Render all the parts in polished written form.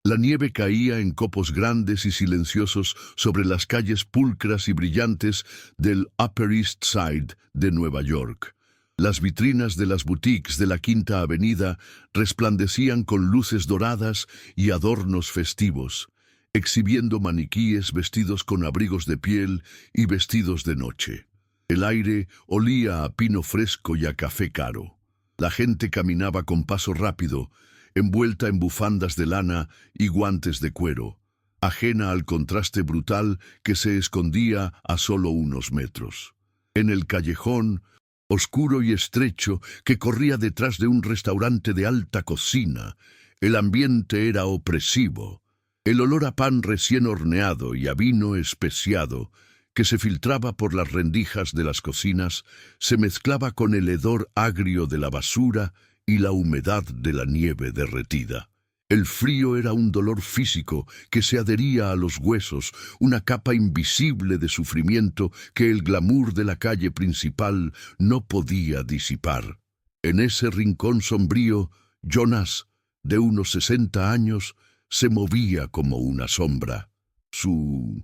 La nieve caía en copos grandes y silenciosos sobre las calles pulcras y brillantes del Upper East Side de Nueva York. Las vitrinas de las boutiques de la Quinta Avenida resplandecían con luces doradas y adornos festivos, exhibiendo maniquíes vestidos con abrigos de piel y vestidos de noche. El aire olía a pino fresco y a café caro. La gente caminaba con paso rápido, envuelta en bufandas de lana y guantes de cuero, ajena al contraste brutal que se escondía a solo unos metros. En el callejón, oscuro y estrecho, que corría detrás de un restaurante de alta cocina, el ambiente era opresivo. El olor a pan recién horneado y a vino especiado, que se filtraba por las rendijas de las cocinas, se mezclaba con el hedor agrio de la basura y la humedad de la nieve derretida. El frío era un dolor físico que se adhería a los huesos, una capa invisible de sufrimiento que el glamour de la calle principal no podía disipar. En ese rincón sombrío, Jonas, de unos 60 años, se movía como una sombra. Su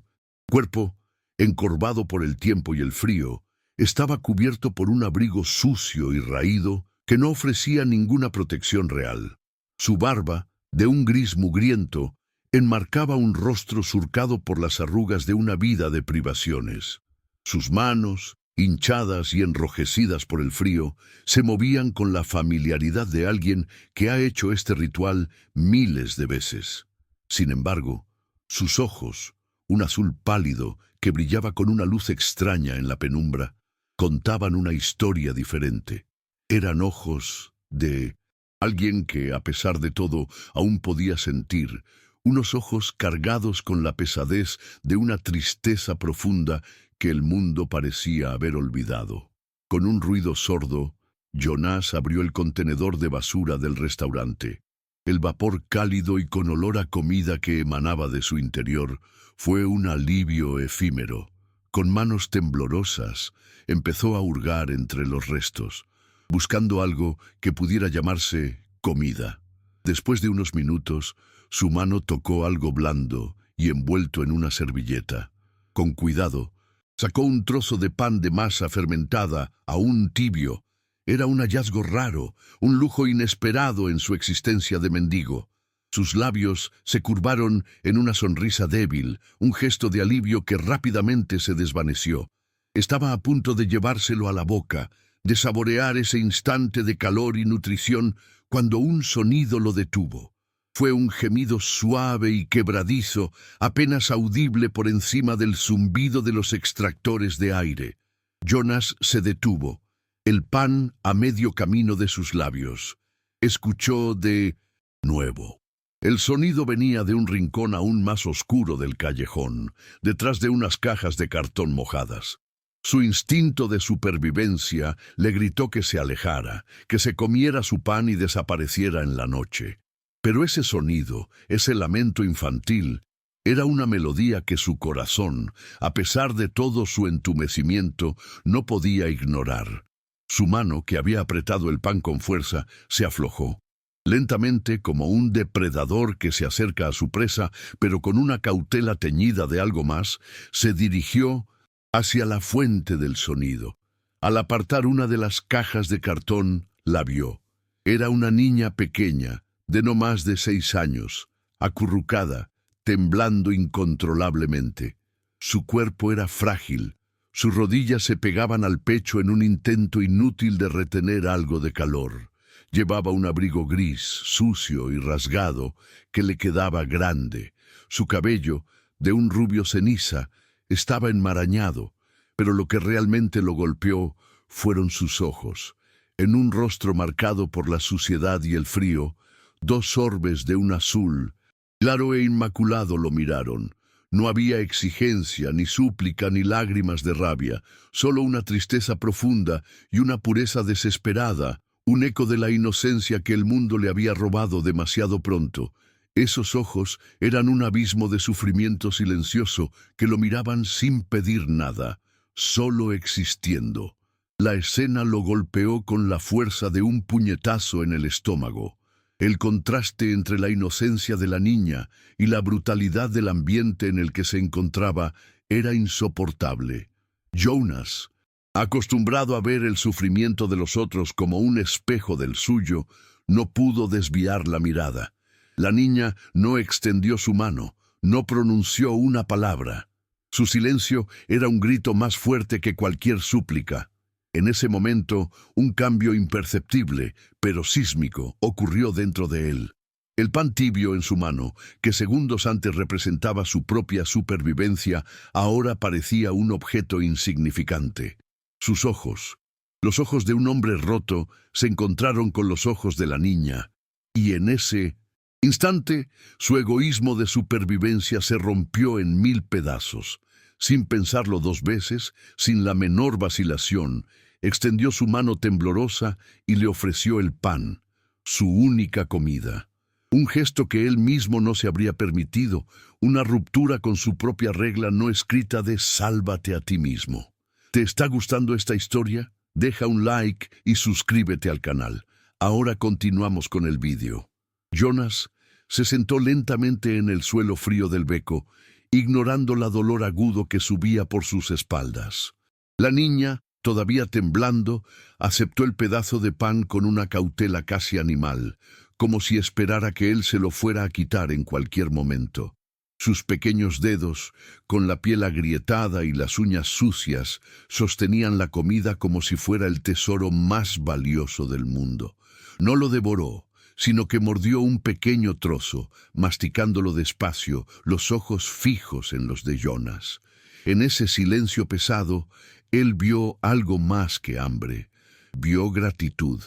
cuerpo, encorvado por el tiempo y el frío, estaba cubierto por un abrigo sucio y raído que no ofrecía ninguna protección real. Su barba, de un gris mugriento, enmarcaba un rostro surcado por las arrugas de una vida de privaciones. Sus manos, hinchadas y enrojecidas por el frío, se movían con la familiaridad de alguien que ha hecho este ritual miles de veces. Sin embargo, sus ojos, un azul pálido que brillaba con una luz extraña en la penumbra, contaban una historia diferente. Eran ojos de alguien que, a pesar de todo, aún podía sentir, unos ojos cargados con la pesadez de una tristeza profunda que el mundo parecía haber olvidado. Con un ruido sordo, Jonas abrió el contenedor de basura del restaurante. El vapor cálido y con olor a comida que emanaba de su interior fue un alivio efímero. Con manos temblorosas, empezó a hurgar entre los restos, buscando algo que pudiera llamarse comida. Después de unos minutos, su mano tocó algo blando y envuelto en una servilleta. Con cuidado, sacó un trozo de pan de masa fermentada, aún tibio. Era un hallazgo raro, un lujo inesperado en su existencia de mendigo. Sus labios se curvaron en una sonrisa débil, un gesto de alivio que rápidamente se desvaneció. Estaba a punto de llevárselo a la boca, de saborear ese instante de calor y nutrición, cuando un sonido lo detuvo. Fue un gemido suave y quebradizo, apenas audible por encima del zumbido de los extractores de aire. Jonas se detuvo, el pan a medio camino de sus labios. Escuchó de nuevo. El sonido venía de un rincón aún más oscuro del callejón, detrás de unas cajas de cartón mojadas. Su instinto de supervivencia le gritó que se alejara, que se comiera su pan y desapareciera en la noche. Pero ese sonido, ese lamento infantil, era una melodía que su corazón, a pesar de todo su entumecimiento, no podía ignorar. Su mano, que había apretado el pan con fuerza, se aflojó. Lentamente, como un depredador que se acerca a su presa, pero con una cautela teñida de algo más, se dirigió hacia la fuente del sonido. Al apartar una de las cajas de cartón, la vio. Era una niña pequeña, de no más de 6 años, acurrucada, temblando incontrolablemente. Su cuerpo era frágil, sus rodillas se pegaban al pecho en un intento inútil de retener algo de calor. Llevaba un abrigo gris, sucio y rasgado, que le quedaba grande. Su cabello, de un rubio ceniza, estaba enmarañado, pero lo que realmente lo golpeó fueron sus ojos. En un rostro marcado por la suciedad y el frío, 2 orbes de un azul, claro e inmaculado, lo miraron. No había exigencia, ni súplica, ni lágrimas de rabia, solo una tristeza profunda y una pureza desesperada, un eco de la inocencia que el mundo le había robado demasiado pronto. Esos ojos eran un abismo de sufrimiento silencioso que lo miraban sin pedir nada, solo existiendo. La escena lo golpeó con la fuerza de un puñetazo en el estómago. El contraste entre la inocencia de la niña y la brutalidad del ambiente en el que se encontraba era insoportable. Jonas, acostumbrado a ver el sufrimiento de los otros como un espejo del suyo, no pudo desviar la mirada. La niña no extendió su mano, no pronunció una palabra. Su silencio era un grito más fuerte que cualquier súplica. En ese momento, un cambio imperceptible, pero sísmico, ocurrió dentro de él. El pan tibio en su mano, que segundos antes representaba su propia supervivencia, ahora parecía un objeto insignificante. Sus ojos, los ojos de un hombre roto, se encontraron con los ojos de la niña, y en ese instante, su egoísmo de supervivencia se rompió en 1000 pedazos. Sin pensarlo 2 veces, sin la menor vacilación, extendió su mano temblorosa y le ofreció el pan, su única comida. Un gesto que él mismo no se habría permitido, una ruptura con su propia regla no escrita de sálvate a ti mismo. ¿Te está gustando esta historia? Deja un like y suscríbete al canal. Ahora continuamos con el vídeo. Jonas se sentó lentamente en el suelo frío del beco, ignorando la dolor agudo que subía por sus espaldas. La niña, todavía temblando, aceptó el pedazo de pan con una cautela casi animal, como si esperara que él se lo fuera a quitar en cualquier momento. Sus pequeños dedos, con la piel agrietada y las uñas sucias, sostenían la comida como si fuera el tesoro más valioso del mundo. No lo devoró, sino que mordió un pequeño trozo, masticándolo despacio, los ojos fijos en los de Jonas. En ese silencio pesado, él vio algo más que hambre. Vio gratitud,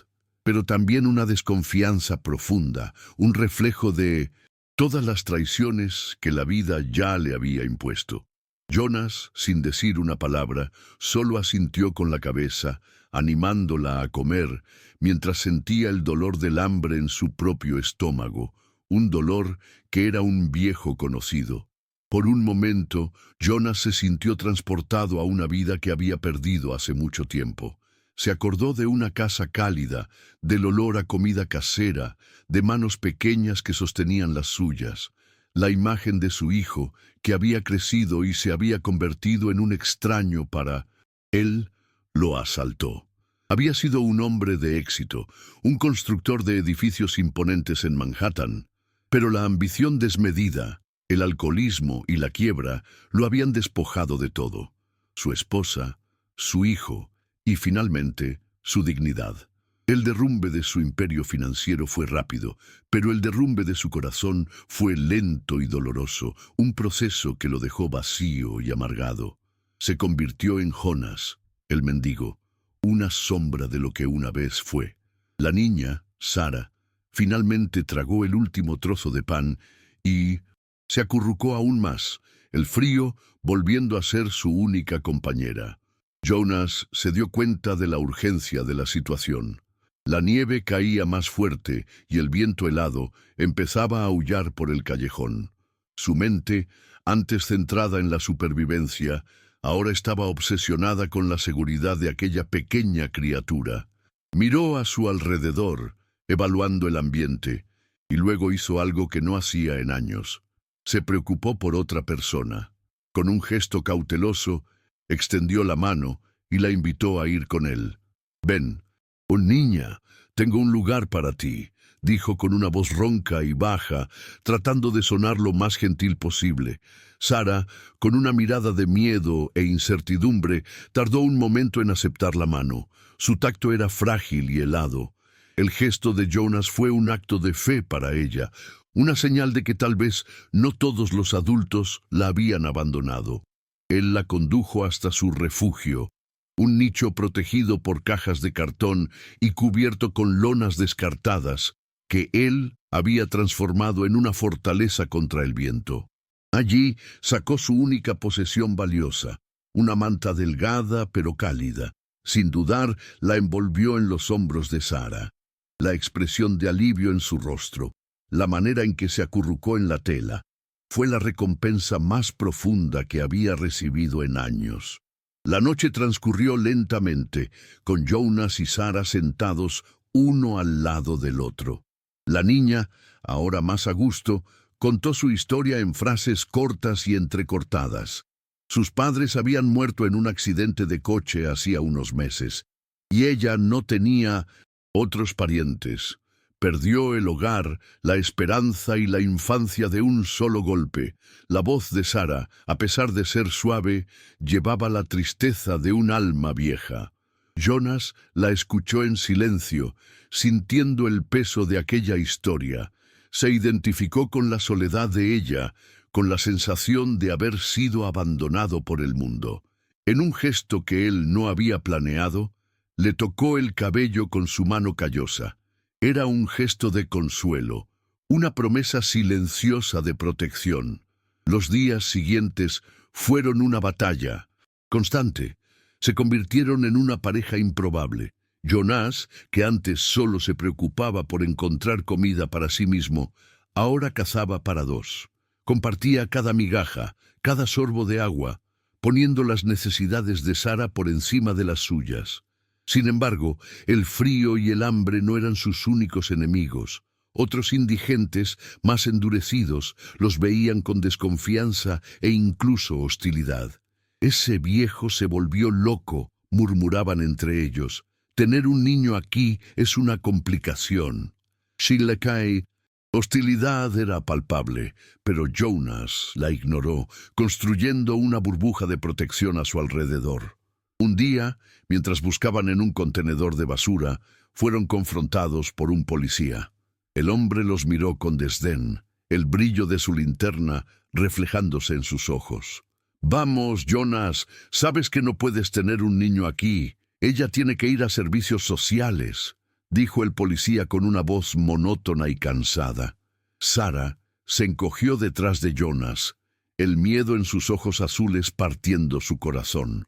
pero también una desconfianza profunda, un reflejo de todas las traiciones que la vida ya le había impuesto. Jonas, sin decir una palabra, solo asintió con la cabeza, animándola a comer, mientras sentía el dolor del hambre en su propio estómago, un dolor que era un viejo conocido. Por un momento, Jonas se sintió transportado a una vida que había perdido hace mucho tiempo. Se acordó de una casa cálida, del olor a comida casera, de manos pequeñas que sostenían las suyas. La imagen de su hijo, que había crecido y se había convertido en un extraño para él, lo asaltó. Había sido un hombre de éxito, un constructor de edificios imponentes en Manhattan, pero la ambición desmedida, el alcoholismo y la quiebra lo habían despojado de todo: su esposa, su hijo y, finalmente, su dignidad. El derrumbe de su imperio financiero fue rápido, pero el derrumbe de su corazón fue lento y doloroso, un proceso que lo dejó vacío y amargado. Se convirtió en Jonas, el mendigo, una sombra de lo que una vez fue. La niña, Sara, finalmente tragó el último trozo de pan y se acurrucó aún más, el frío volviendo a ser su única compañera. Jonas se dio cuenta de la urgencia de la situación. La nieve caía más fuerte y el viento helado empezaba a aullar por el callejón. Su mente, antes centrada en la supervivencia, ahora estaba obsesionada con la seguridad de aquella pequeña criatura. Miró a su alrededor, evaluando el ambiente, y luego hizo algo que no hacía en años. Se preocupó por otra persona. Con un gesto cauteloso, extendió la mano y la invitó a ir con él. «Ven, oh niña, tengo un lugar para ti», dijo con una voz ronca y baja, tratando de sonar lo más gentil posible. Sara, con una mirada de miedo e incertidumbre, tardó un momento en aceptar la mano. Su tacto era frágil y helado. El gesto de Jonas fue un acto de fe para ella, una señal de que tal vez no todos los adultos la habían abandonado. Él la condujo hasta su refugio, un nicho protegido por cajas de cartón y cubierto con lonas descartadas, que él había transformado en una fortaleza contra el viento. Allí sacó su única posesión valiosa, una manta delgada pero cálida. Sin dudar, la envolvió en los hombros de Sara. La expresión de alivio en su rostro, la manera en que se acurrucó en la tela, fue la recompensa más profunda que había recibido en años. La noche transcurrió lentamente, con Jonas y Sara sentados uno al lado del otro. La niña, ahora más a gusto, contó su historia en frases cortas y entrecortadas. Sus padres habían muerto en un accidente de coche hacía unos meses, y ella no tenía otros parientes. Perdió el hogar, la esperanza y la infancia de un solo golpe. La voz de Sara, a pesar de ser suave, llevaba la tristeza de un alma vieja. Jonas la escuchó en silencio, sintiendo el peso de aquella historia. Se identificó con la soledad de ella, con la sensación de haber sido abandonado por el mundo. En un gesto que él no había planeado, le tocó el cabello con su mano callosa. Era un gesto de consuelo, una promesa silenciosa de protección. Los días siguientes fueron una batalla constante. Se convirtieron en una pareja improbable. Jonas, que antes solo se preocupaba por encontrar comida para sí mismo, ahora cazaba para dos. Compartía cada migaja, cada sorbo de agua, poniendo las necesidades de Sara por encima de las suyas. Sin embargo, el frío y el hambre no eran sus únicos enemigos. Otros indigentes, más endurecidos, los veían con desconfianza e incluso hostilidad. «Ese viejo se volvió loco», murmuraban entre ellos. «Tener un niño aquí es una complicación». Shilakay, hostilidad era palpable, pero Jonas la ignoró, construyendo una burbuja de protección a su alrededor. Un día, mientras buscaban en un contenedor de basura, fueron confrontados por un policía. El hombre los miró con desdén, el brillo de su linterna reflejándose en sus ojos. «Vamos, Jonas, sabes que no puedes tener un niño aquí. Ella tiene que ir a servicios sociales», dijo el policía con una voz monótona y cansada. Sara se encogió detrás de Jonas, el miedo en sus ojos azules partiendo su corazón.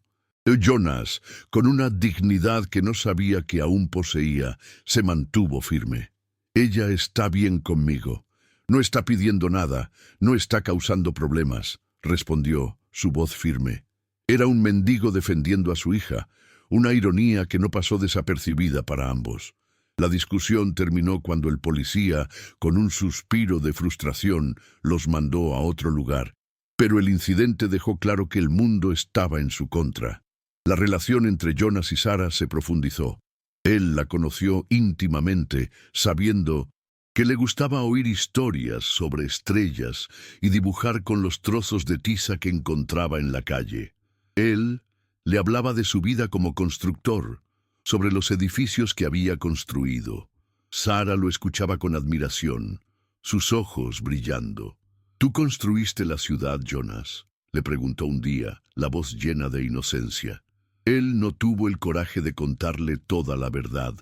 Jonas, con una dignidad que no sabía que aún poseía, se mantuvo firme. «Ella está bien conmigo. No está pidiendo nada, no está causando problemas», respondió, su voz firme. Era un mendigo defendiendo a su hija, una ironía que no pasó desapercibida para ambos. La discusión terminó cuando el policía, con un suspiro de frustración, los mandó a otro lugar. Pero el incidente dejó claro que el mundo estaba en su contra. La relación entre Jonas y Sara se profundizó. Él la conoció íntimamente, sabiendo que le gustaba oír historias sobre estrellas y dibujar con los trozos de tiza que encontraba en la calle. Él le hablaba de su vida como constructor, sobre los edificios que había construido. Sara lo escuchaba con admiración, sus ojos brillando. «¿Tú construiste la ciudad, Jonas?», le preguntó un día, la voz llena de inocencia. Él no tuvo el coraje de contarle toda la verdad,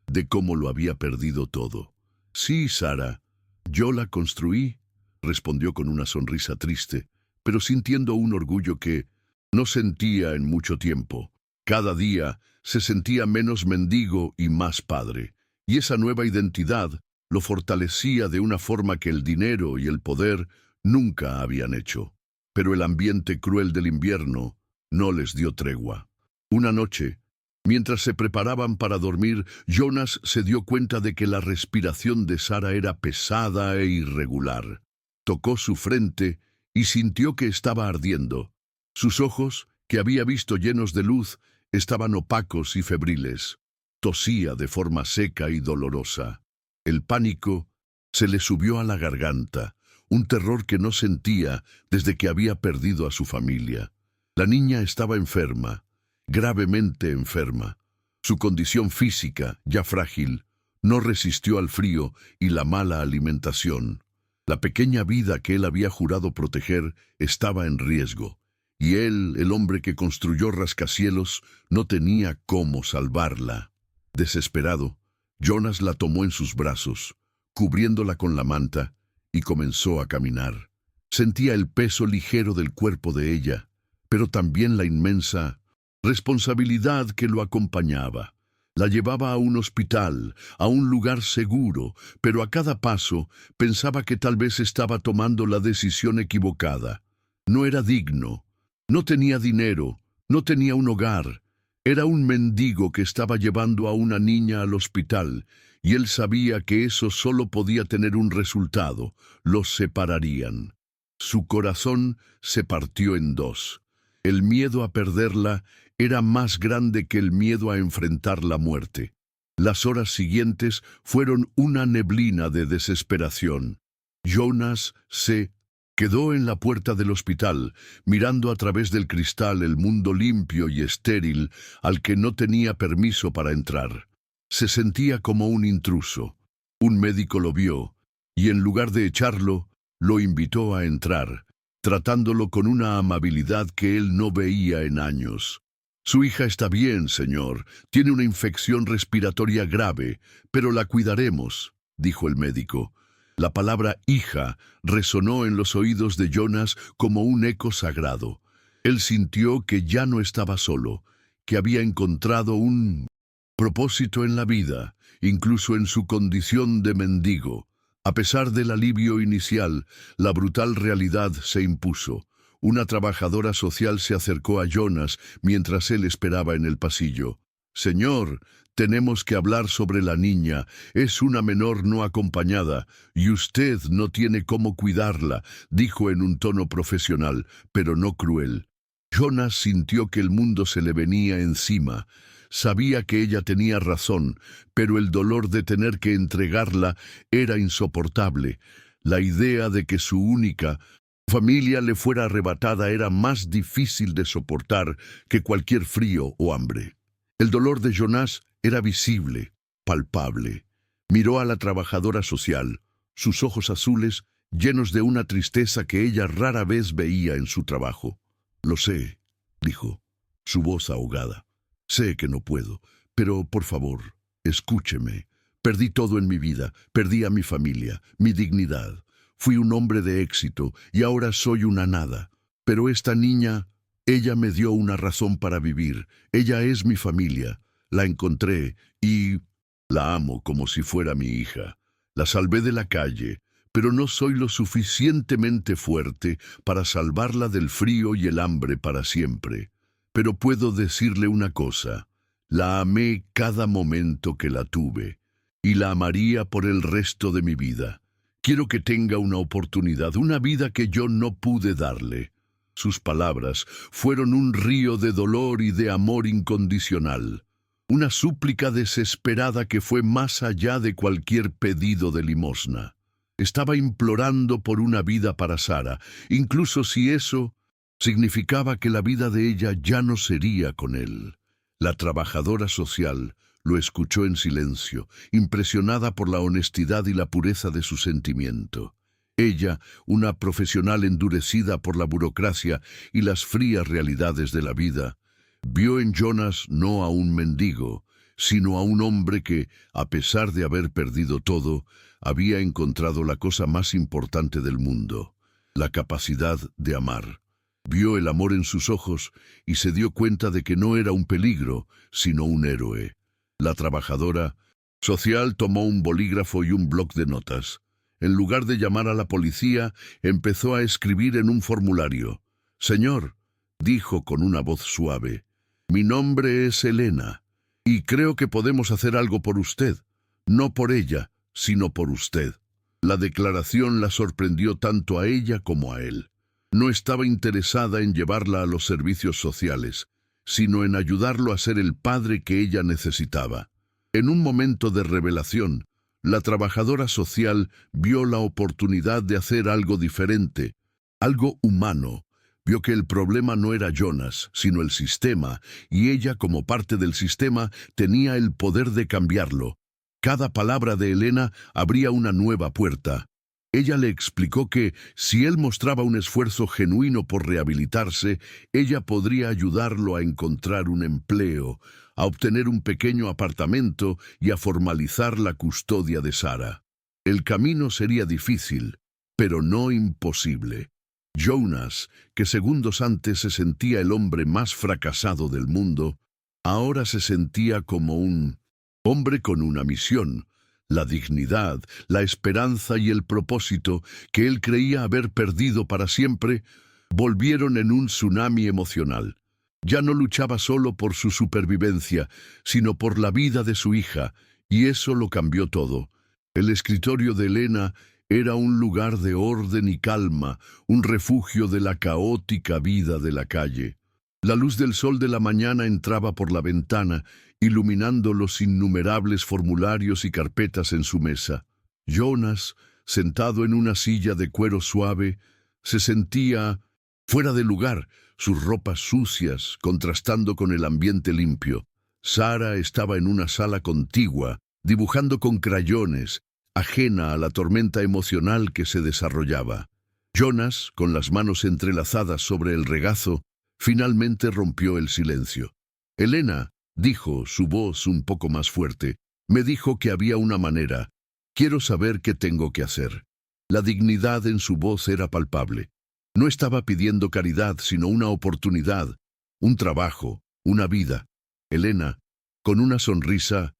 de cómo lo había perdido todo. «Sí, Sara, yo la construí», respondió con una sonrisa triste, pero sintiendo un orgullo que no sentía en mucho tiempo. Cada día se sentía menos mendigo y más padre, y esa nueva identidad lo fortalecía de una forma que el dinero y el poder nunca habían hecho. Pero el ambiente cruel del invierno no les dio tregua. Una noche, mientras se preparaban para dormir, Jonas se dio cuenta de que la respiración de Sara era pesada e irregular. Tocó su frente y sintió que estaba ardiendo. Sus ojos, que había visto llenos de luz, estaban opacos y febriles. Tosía de forma seca y dolorosa. El pánico se le subió a la garganta, un terror que no sentía desde que había perdido a su familia. La niña estaba enferma, gravemente enferma. Su condición física, ya frágil, no resistió al frío y la mala alimentación. La pequeña vida que él había jurado proteger estaba en riesgo, y él, el hombre que construyó rascacielos, no tenía cómo salvarla. Desesperado, Jonas la tomó en sus brazos, cubriéndola con la manta, y comenzó a caminar. Sentía el peso ligero del cuerpo de ella, pero también la inmensa responsabilidad que lo acompañaba. La llevaba a un hospital, a un lugar seguro, pero a cada paso pensaba que tal vez estaba tomando la decisión equivocada. No era digno, no tenía dinero, no tenía un hogar. Era un mendigo que estaba llevando a una niña al hospital, y él sabía que eso solo podía tener un resultado: los separarían. Su corazón se partió en dos. El miedo a perderla era más grande que el miedo a enfrentar la muerte. Las horas siguientes fueron una neblina de desesperación. Jonas se quedó en la puerta del hospital, mirando a través del cristal el mundo limpio y estéril al que no tenía permiso para entrar. Se sentía como un intruso. Un médico lo vio, y en lugar de echarlo, lo invitó a entrar, tratándolo con una amabilidad que él no veía en años. Su hija está bien, señor. Tiene una infección respiratoria grave, pero la cuidaremos, dijo el médico. La palabra hija resonó en los oídos de Jonas como un eco sagrado. Él sintió que ya no estaba solo, que había encontrado un propósito en la vida, incluso en su condición de mendigo. A pesar del alivio inicial, la brutal realidad se impuso. Una trabajadora social se acercó a Jonas mientras él esperaba en el pasillo. «Señor, tenemos que hablar sobre la niña. Es una menor no acompañada, y usted no tiene cómo cuidarla», dijo en un tono profesional, pero no cruel. Jonas sintió que el mundo se le venía encima. Sabía que ella tenía razón, pero el dolor de tener que entregarla era insoportable. La idea de que su única familia le fuera arrebatada era más difícil de soportar que cualquier frío o hambre. El dolor de Jonas era visible, palpable. Miró a la trabajadora social, sus ojos azules llenos de una tristeza que ella rara vez veía en su trabajo. «Lo sé», dijo, su voz ahogada. «Sé que no puedo, pero por favor, escúcheme. Perdí todo en mi vida, perdí a mi familia, mi dignidad. Fui un hombre de éxito y ahora soy una nada. Pero esta niña, ella me dio una razón para vivir. Ella es mi familia. La encontré y la amo como si fuera mi hija. La salvé de la calle, pero no soy lo suficientemente fuerte para salvarla del frío y el hambre para siempre. Pero puedo decirle una cosa: la amé cada momento que la tuve, y la amaría por el resto de mi vida. Quiero que tenga una oportunidad, una vida que yo no pude darle». Sus palabras fueron un río de dolor y de amor incondicional. Una súplica desesperada que fue más allá de cualquier pedido de limosna. Estaba implorando por una vida para Sara, incluso si eso significaba que la vida de ella ya no sería con él. La trabajadora social lo escuchó en silencio, impresionada por la honestidad y la pureza de su sentimiento. Ella, una profesional endurecida por la burocracia y las frías realidades de la vida, vio en Jonas no a un mendigo, sino a un hombre que, a pesar de haber perdido todo, había encontrado la cosa más importante del mundo: la capacidad de amar. Vio el amor en sus ojos y se dio cuenta de que no era un peligro, sino un héroe. La trabajadora social tomó un bolígrafo y un bloc de notas. En lugar de llamar a la policía, empezó a escribir en un formulario. «Señor», dijo con una voz suave, «mi nombre es Elena, y creo que podemos hacer algo por usted. No por ella, sino por usted». La declaración la sorprendió tanto a ella como a él. No estaba interesada en llevarla a los servicios sociales, sino en ayudarlo a ser el padre que ella necesitaba. En un momento de revelación, la trabajadora social vio la oportunidad de hacer algo diferente, algo humano. Vio que el problema no era Jonas, sino el sistema, y ella, como parte del sistema, tenía el poder de cambiarlo. Cada palabra de Elena abría una nueva puerta. Ella le explicó que, si él mostraba un esfuerzo genuino por rehabilitarse, ella podría ayudarlo a encontrar un empleo, a obtener un pequeño apartamento y a formalizar la custodia de Sara. El camino sería difícil, pero no imposible. Jonas, que segundos antes se sentía el hombre más fracasado del mundo, ahora se sentía como un hombre con una misión: la dignidad, la esperanza y el propósito que él creía haber perdido para siempre, volvieron en un tsunami emocional. Ya no luchaba solo por su supervivencia, sino por la vida de su hija, y eso lo cambió todo. El escritorio de Elena era un lugar de orden y calma, un refugio de la caótica vida de la calle. La luz del sol de la mañana entraba por la ventana, iluminando los innumerables formularios y carpetas en su mesa. Jonas, sentado en una silla de cuero suave, se sentía fuera de lugar, sus ropas sucias contrastando con el ambiente limpio. Sara estaba en una sala contigua, dibujando con crayones, ajena a la tormenta emocional que se desarrollaba. Jonas, con las manos entrelazadas sobre el regazo, finalmente rompió el silencio. Elena, dijo, su voz un poco más fuerte, me dijo que había una manera. Quiero saber qué tengo que hacer. La dignidad en su voz era palpable. No estaba pidiendo caridad, sino una oportunidad, un trabajo, una vida. Elena, con una sonrisa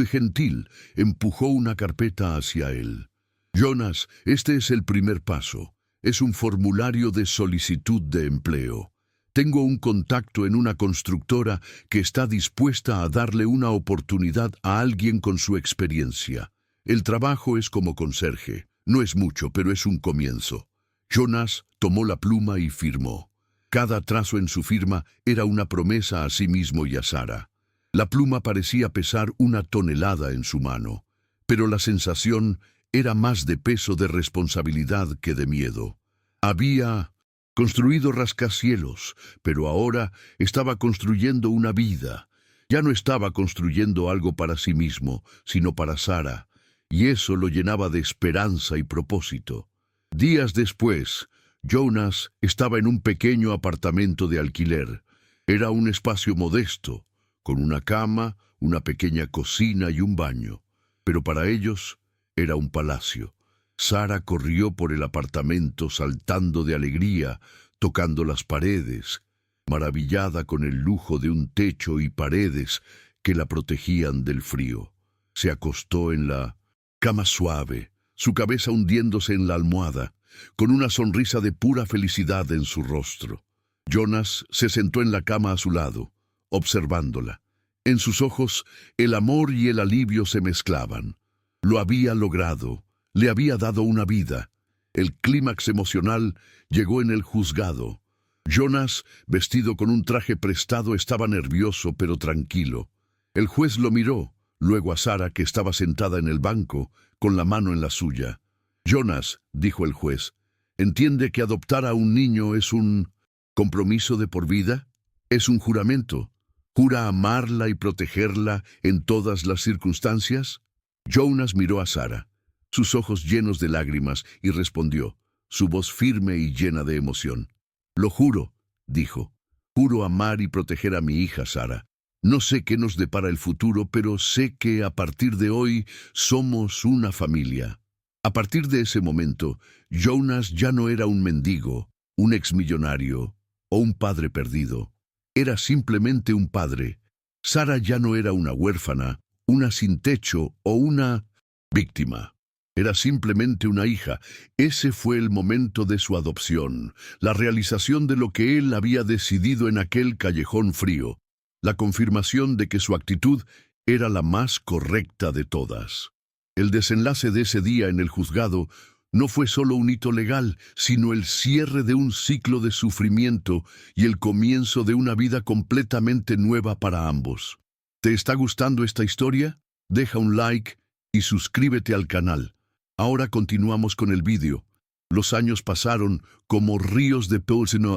gentil, empujó una carpeta hacia él. Jonas, este es el primer paso. Es un formulario de solicitud de empleo. Tengo un contacto en una constructora que está dispuesta a darle una oportunidad a alguien con su experiencia. El trabajo es como conserje. No es mucho, pero es un comienzo. Jonas tomó la pluma y firmó. Cada trazo en su firma era una promesa a sí mismo y a Sara. La pluma parecía pesar 1 tonelada en su mano, pero la sensación era más de peso de responsabilidad que de miedo. Había construido rascacielos, pero ahora estaba construyendo una vida. Ya no estaba construyendo algo para sí mismo, sino para Sara, y eso lo llenaba de esperanza y propósito. Días después, Jonas estaba en un pequeño apartamento de alquiler. Era un espacio modesto, con una cama, una pequeña cocina y un baño. Pero para ellos era un palacio. Sara corrió por el apartamento saltando de alegría, tocando las paredes, maravillada con el lujo de un techo y paredes que la protegían del frío. Se acostó en la cama suave, su cabeza hundiéndose en la almohada, con una sonrisa de pura felicidad en su rostro. Jonas se sentó en la cama a su lado, observándola. En sus ojos, el amor y el alivio se mezclaban. Lo había logrado, le había dado una vida. El clímax emocional llegó en el juzgado. Jonas, vestido con un traje prestado, estaba nervioso pero tranquilo. El juez lo miró, luego a Sara, que estaba sentada en el banco, con la mano en la suya. Jonas, dijo el juez, ¿entiende que adoptar a un niño es un compromiso de por vida? Es un juramento. ¿Jura amarla y protegerla en todas las circunstancias? Jonas miró a Sara, sus ojos llenos de lágrimas, y respondió, su voz firme y llena de emoción. Lo juro, dijo. Juro amar y proteger a mi hija Sara. No sé qué nos depara el futuro, pero sé que a partir de hoy somos una familia. A partir de ese momento, Jonas ya no era un mendigo, un exmillonario o un padre perdido. Era simplemente un padre. Sara ya no era una huérfana, una sin techo o una víctima. Era simplemente una hija. Ese fue el momento de su adopción, la realización de lo que él había decidido en aquel callejón frío, la confirmación de que su actitud era la más correcta de todas. El desenlace de ese día en el juzgado no fue solo un hito legal, sino el cierre de un ciclo de sufrimiento y el comienzo de una vida completamente nueva para ambos. ¿Te está gustando esta historia? Deja un like y suscríbete al canal. Ahora continuamos con el vídeo. Los años pasaron como ríos de Pilseno,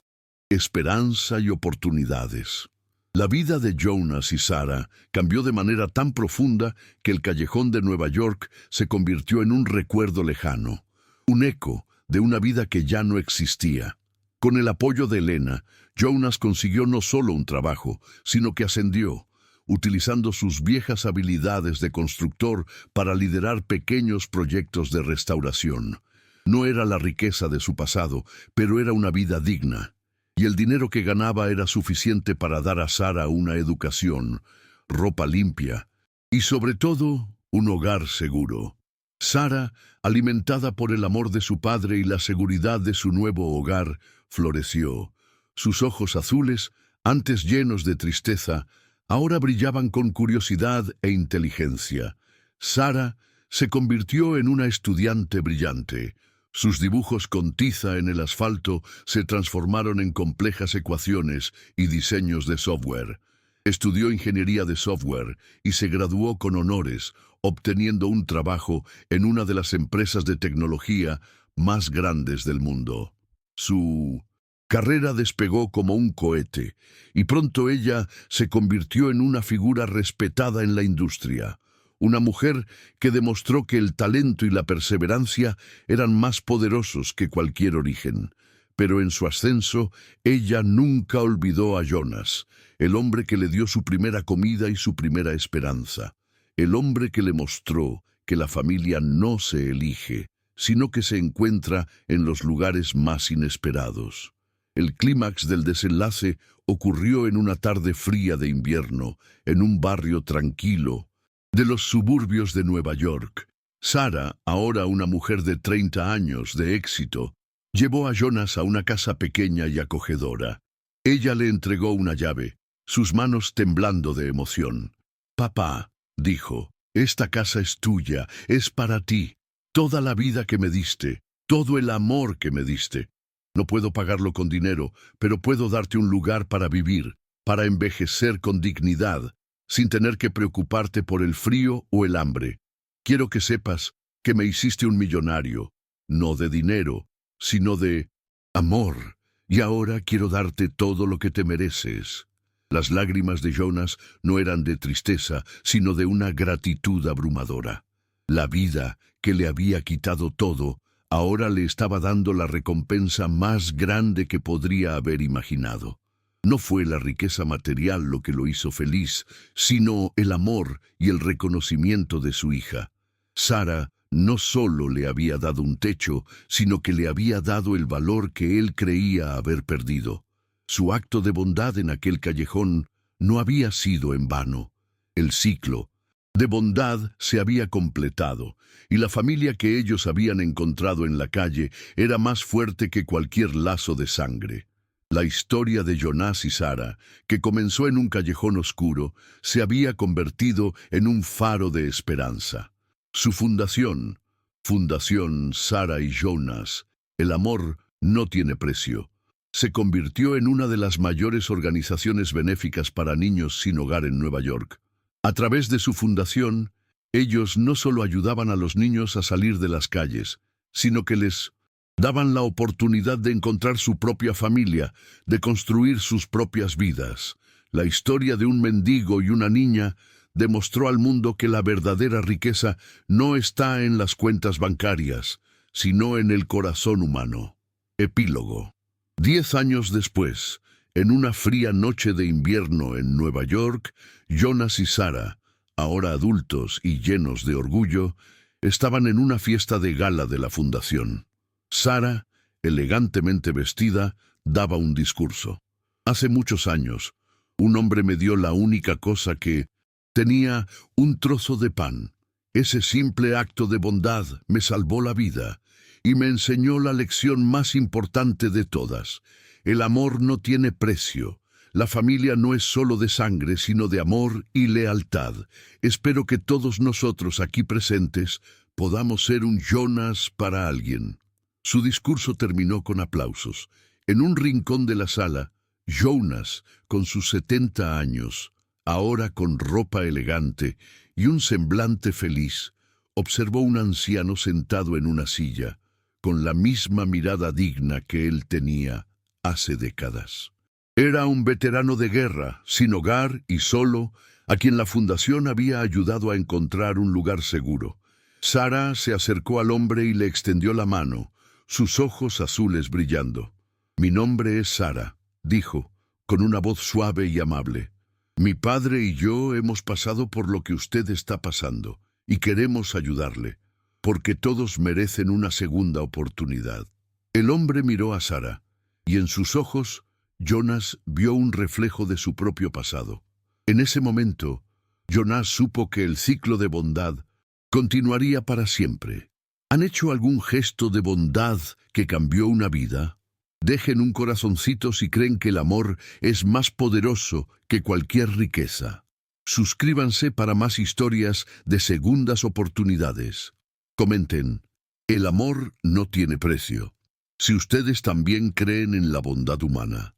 esperanza y oportunidades. La vida de Jonas y Sara cambió de manera tan profunda que el callejón de Nueva York se convirtió en un recuerdo lejano, un eco de una vida que ya no existía. Con el apoyo de Elena, Jonas consiguió no solo un trabajo, sino que ascendió, utilizando sus viejas habilidades de constructor para liderar pequeños proyectos de restauración. No era la riqueza de su pasado, pero era una vida digna. Y el dinero que ganaba era suficiente para dar a Sara una educación, ropa limpia y, sobre todo, un hogar seguro. Sara, alimentada por el amor de su padre y la seguridad de su nuevo hogar, floreció. Sus ojos azules Antes llenos de tristeza, ahora brillaban con curiosidad e inteligencia. Sara se convirtió en una estudiante brillante. Sus dibujos con tiza en el asfalto se transformaron en complejas ecuaciones y diseños de software. Estudió ingeniería de software y se graduó con honores, obteniendo un trabajo en una de las empresas de tecnología más grandes del mundo. Su carrera despegó como un cohete, y pronto ella se convirtió en una figura respetada en la industria. Una mujer que demostró que el talento y la perseverancia eran más poderosos que cualquier origen. Pero en su ascenso, ella nunca olvidó a Jonas, el hombre que le dio su primera comida y su primera esperanza. El hombre que le mostró que la familia no se elige, sino que se encuentra en los lugares más inesperados. El clímax del desenlace ocurrió en una tarde fría de invierno, en un barrio tranquilo de los suburbios de Nueva York. Sara, ahora una mujer de 30 años de éxito, llevó a Jonas a una casa pequeña y acogedora. Ella le entregó una llave, sus manos temblando de emoción. «Papá», dijo, «esta casa es tuya, es para ti. Toda la vida que me diste, todo el amor que me diste. No puedo pagarlo con dinero, pero puedo darte un lugar para vivir, para envejecer con dignidad, sin tener que preocuparte por el frío o el hambre. Quiero que sepas que me hiciste un millonario, no de dinero, sino de amor, y ahora quiero darte todo lo que te mereces». Las lágrimas de Jonas no eran de tristeza, sino de una gratitud abrumadora. La vida, que le había quitado todo, ahora le estaba dando la recompensa más grande que podría haber imaginado. No fue la riqueza material lo que lo hizo feliz, sino el amor y el reconocimiento de su hija. Sara no solo le había dado un techo, sino que le había dado el valor que él creía haber perdido. Su acto de bondad en aquel callejón no había sido en vano. El ciclo de bondad se había completado, y la familia que ellos habían encontrado en la calle era más fuerte que cualquier lazo de sangre. La historia de Jonas y Sara, que comenzó en un callejón oscuro, se había convertido en un faro de esperanza. Su fundación, Fundación Sara y Jonas, el amor no tiene precio, se convirtió en una de las mayores organizaciones benéficas para niños sin hogar en Nueva York. A través de su fundación, ellos no solo ayudaban a los niños a salir de las calles, sino que les daban la oportunidad de encontrar su propia familia, de construir sus propias vidas. La historia de un mendigo y una niña demostró al mundo que la verdadera riqueza no está en las cuentas bancarias, sino en el corazón humano. Epílogo. 10 años después, en una fría noche de invierno en Nueva York, Jonas y Sara, ahora adultos y llenos de orgullo, estaban en una fiesta de gala de la fundación. Sara, elegantemente vestida, daba un discurso. Hace muchos años, un hombre me dio la única cosa que tenía: un trozo de pan. Ese simple acto de bondad me salvó la vida y me enseñó la lección más importante de todas. El amor no tiene precio. La familia no es solo de sangre, sino de amor y lealtad. Espero que todos nosotros aquí presentes podamos ser un Jonas para alguien. Su discurso terminó con aplausos. En un rincón de la sala, Jonas, con sus 70 años, ahora con ropa elegante y un semblante feliz, observó un anciano sentado en una silla, con la misma mirada digna que él tenía hace décadas. Era un veterano de guerra, sin hogar y solo, a quien la fundación había ayudado a encontrar un lugar seguro. Sara se acercó al hombre y le extendió la mano, sus ojos azules brillando. «Mi nombre es Sara», dijo, con una voz suave y amable. «Mi padre y yo hemos pasado por lo que usted está pasando, y queremos ayudarle, porque todos merecen una segunda oportunidad». El hombre miró a Sara, y en sus ojos Jonas vio un reflejo de su propio pasado. En ese momento, Jonas supo que el ciclo de bondad continuaría para siempre. ¿Han hecho algún gesto de bondad que cambió una vida? Dejen un corazoncito si creen que el amor es más poderoso que cualquier riqueza. Suscríbanse para más historias de segundas oportunidades. Comenten, el amor no tiene precio. Si ustedes también creen en la bondad humana.